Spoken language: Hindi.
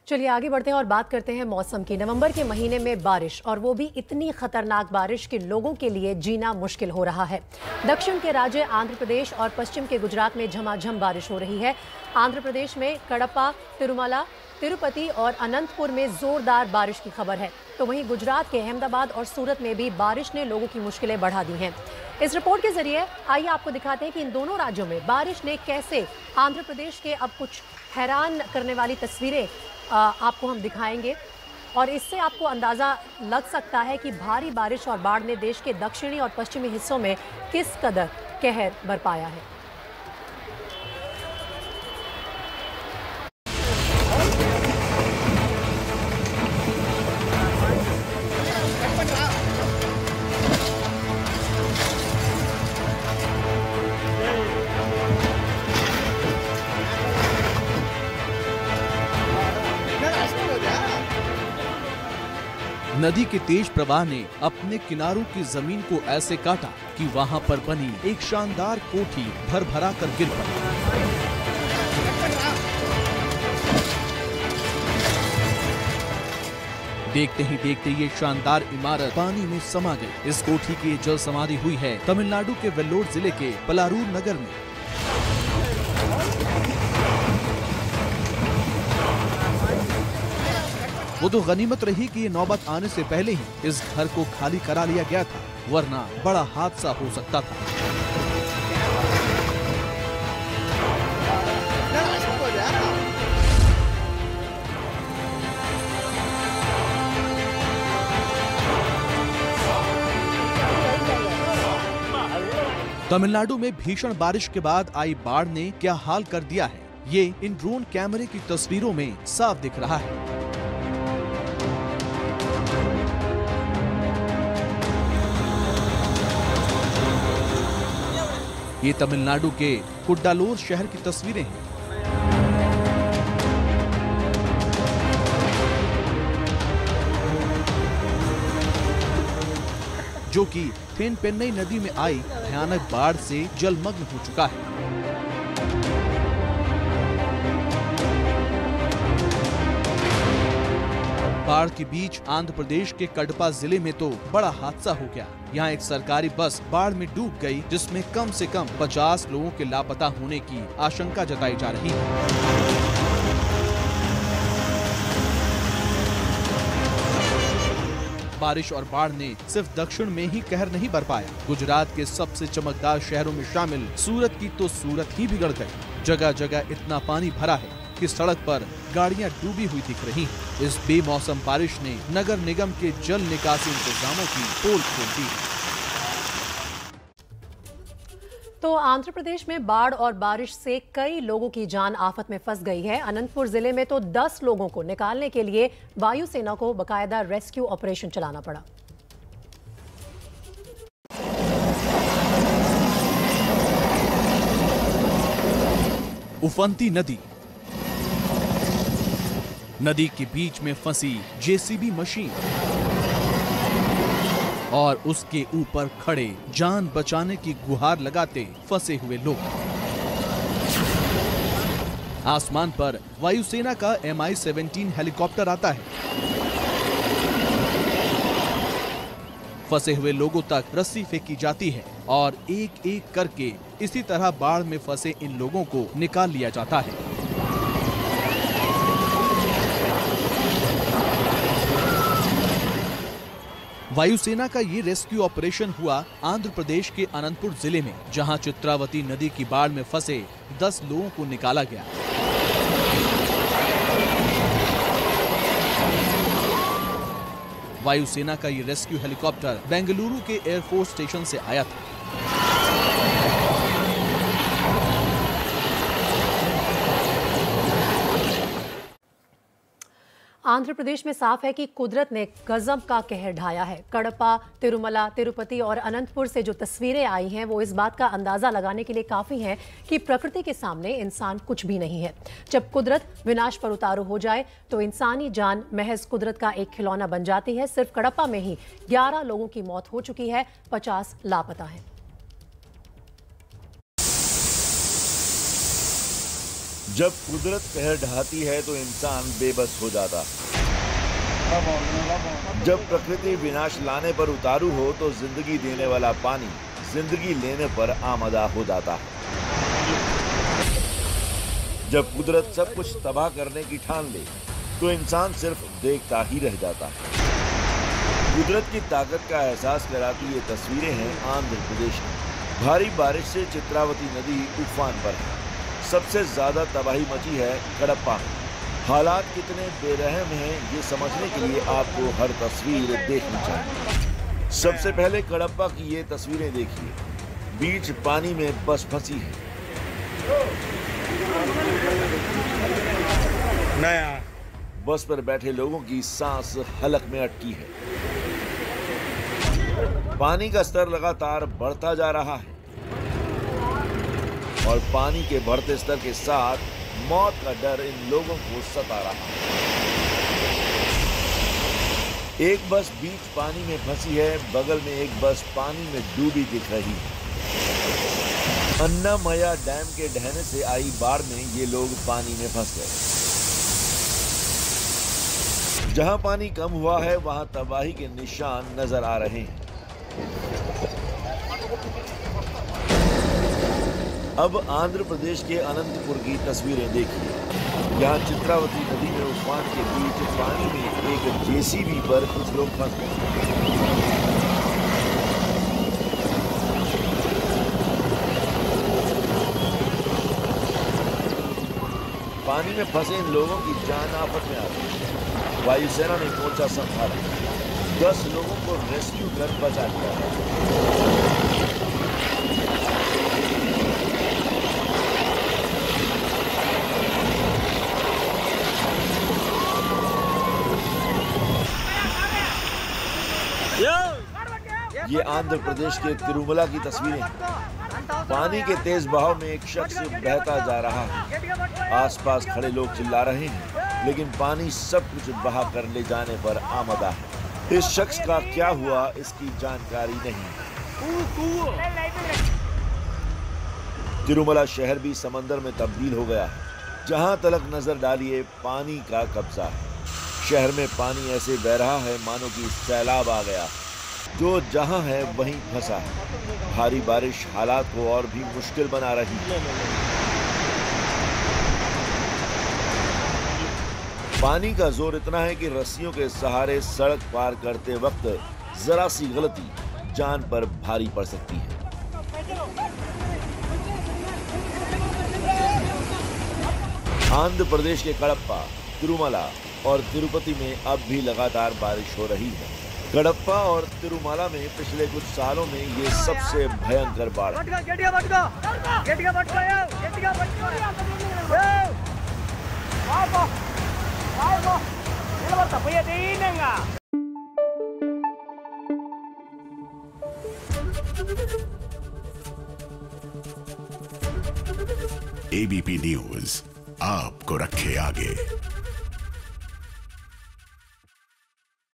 चलिए आगे बढ़ते हैं और बात करते हैं मौसम की। नवंबर के महीने में बारिश, और वो भी इतनी खतरनाक बारिश कि लोगों के लिए जीना मुश्किल हो रहा है। दक्षिण के राज्य आंध्र प्रदेश और पश्चिम के गुजरात में झमाझम बारिश हो रही है। आंध्र प्रदेश में कडपा, तिरुमला, तिरुपति और अनंतपुर में जोरदार बारिश की खबर है, तो वहीं गुजरात के अहमदाबाद और सूरत में भी बारिश ने लोगों की मुश्किलें बढ़ा दी हैं। इस रिपोर्ट के जरिए आइए आपको दिखाते हैं कि इन दोनों राज्यों में बारिश ने कैसे आंध्र प्रदेश के अब कुछ हैरान करने वाली तस्वीरें आपको हम दिखाएंगे, और इससे आपको अंदाजा लग सकता है कि भारी बारिश और बाढ़ ने देश के दक्षिणी और पश्चिमी हिस्सों में किस कदर कहर बरपाया है। नदी के तेज प्रवाह ने अपने किनारों की जमीन को ऐसे काटा कि वहां पर बनी एक शानदार कोठी भर-भरा कर गिर पड़ी। देखते ही देखते ये शानदार इमारत पानी में समा गई। इस कोठी की जल समाधि हुई है तमिलनाडु के वेल्लोर जिले के पलारूर नगर में। वो तो गनीमत रही कि ये नौबत आने से पहले ही इस घर को खाली करा लिया गया था, वरना बड़ा हादसा हो सकता था। तमिलनाडु में भीषण बारिश के बाद आई बाढ़ ने क्या हाल कर दिया है, ये इन ड्रोन कैमरे की तस्वीरों में साफ दिख रहा है। ये तमिलनाडु के कुड्डालोर शहर की तस्वीरें हैं। जो कि थेनपेन्नई नदी में आई भयानक बाढ़ से जलमग्न हो चुका है। बाढ़ के बीच आंध्र प्रदेश के कडपा जिले में तो बड़ा हादसा हो गया। यहाँ एक सरकारी बस बाढ़ में डूब गई, जिसमें कम से कम 50 लोगों के लापता होने की आशंका जताई जा रही है। बारिश और बाढ़ ने सिर्फ दक्षिण में ही कहर नहीं बरपाया। गुजरात के सबसे चमकदार शहरों में शामिल सूरत की तो सूरत ही बिगड़ गई। जगह जगह इतना पानी भरा है कि सड़क पर गाड़ियां डूबी हुई दिख रही हैं। इस बेमौसम बारिश ने नगर निगम के जल निकासी इंतजामों की पोल खोल दी। तो आंध्र प्रदेश में बाढ़ और बारिश से कई लोगों की जान आफत में फंस गई है। अनंतपुर जिले में तो 10 लोगों को निकालने के लिए वायुसेना को बकायदा रेस्क्यू ऑपरेशन चलाना पड़ा। उफनती नदी के बीच में फंसी जेसीबी मशीन और उसके ऊपर खड़े जान बचाने की गुहार लगाते फंसे हुए लोग। आसमान पर वायुसेना का MI-17 हेलीकॉप्टर आता है। फंसे हुए लोगों तक रस्सी फेंकी जाती है और एक एक करके इसी तरह बाढ़ में फंसे इन लोगों को निकाल लिया जाता है। वायुसेना का ये रेस्क्यू ऑपरेशन हुआ आंध्र प्रदेश के अनंतपुर जिले में, जहां चित्रावती नदी की बाढ़ में फंसे 10 लोगों को निकाला गया। वायुसेना का ये रेस्क्यू हेलीकॉप्टर बेंगलुरु के एयरफोर्स स्टेशन से आया था। आंध्र प्रदेश में साफ है कि कुदरत ने गजब का कहर ढाया है। कडपा, तिरुमला, तिरुपति और अनंतपुर से जो तस्वीरें आई हैं वो इस बात का अंदाजा लगाने के लिए काफी हैं कि प्रकृति के सामने इंसान कुछ भी नहीं है। जब कुदरत विनाश पर उतारू हो जाए तो इंसानी जान महज कुदरत का एक खिलौना बन जाती है। सिर्फ कडपा में ही 11 लोगों की मौत हो चुकी है, 50 लापता हैं। जब कुदरत कहर ढाती है तो इंसान बेबस हो जाता है। जब प्रकृति विनाश लाने पर उतारू हो तो जिंदगी देने वाला पानी जिंदगी लेने पर आमदा हो जाता है। जब कुदरत सब कुछ तबाह करने की ठान ले तो इंसान सिर्फ देखता ही रह जाता है। कुदरत की ताकत का एहसास कराती ये तस्वीरें हैं आंध्र प्रदेश की। भारी बारिश से चित्रावती नदी उफान पर है। सबसे ज्यादा तबाही मची है कडप्पा में। हालात कितने बेरहम हैं ये समझने के लिए आपको हर तस्वीर देखनी चाहिए। सबसे पहले कडप्पा की ये तस्वीरें देखिए। बीच पानी में बस फंसी है। नया बस पर बैठे लोगों की सांस हलक में अटकी है। पानी का स्तर लगातार बढ़ता जा रहा है और पानी के बढ़ते स्तर के साथ मौत का डर इन लोगों को सता रहा है। एक बस बीच पानी में फंसी है। बगल में एक बस पानी में डूबी दिख रही है। अन्नामया डैम के ढहने से आई बाढ़ में ये लोग पानी में फंस गए। जहां पानी कम हुआ है वहां तबाही के निशान नजर आ रहे हैं। अब आंध्र प्रदेश के अनंतपुर की तस्वीरें देखिए। यहाँ चित्रावती नदी में उफान के बीच पानी में एक जेसीबी पर कुछ लोग फंस गए। पानी में फंसे इन लोगों की जान आफत में आ गई। वायुसेना ने मोर्चा संभाला। 10 लोगों को रेस्क्यू कर बचा लिया। ये आंध्र प्रदेश के तिरुमला की तस्वीरें हैं। पानी के तेज बहाव में एक शख्स बहता जा रहा है। आसपास खड़े लोग चिल्ला रहे हैं, लेकिन पानी सब कुछ बहा कर ले जाने पर आमदा है। इस शख्स का क्या हुआ इसकी जानकारी नहीं। तिरुमला शहर भी समंदर में तब्दील हो गया है। जहां तलक नजर डालिए पानी का कब्जा है। शहर में पानी ऐसे बह रहा है मानो कि सैलाब आ गया। जो जहां है वहीं फंसा है। भारी बारिश हालात को और भी मुश्किल बना रही है। पानी का जोर इतना है कि रस्सियों के सहारे सड़क पार करते वक्त जरा सी गलती जान पर भारी पड़ सकती है। आंध्र प्रदेश के कडप्पा, तिरुमला और तिरुपति में अब भी लगातार बारिश हो रही है। कडप्पा और तिरुमला में पिछले कुछ सालों में ये सबसे भयंकर बाढ़ है। एबीपी न्यूज आपको रखे आगे।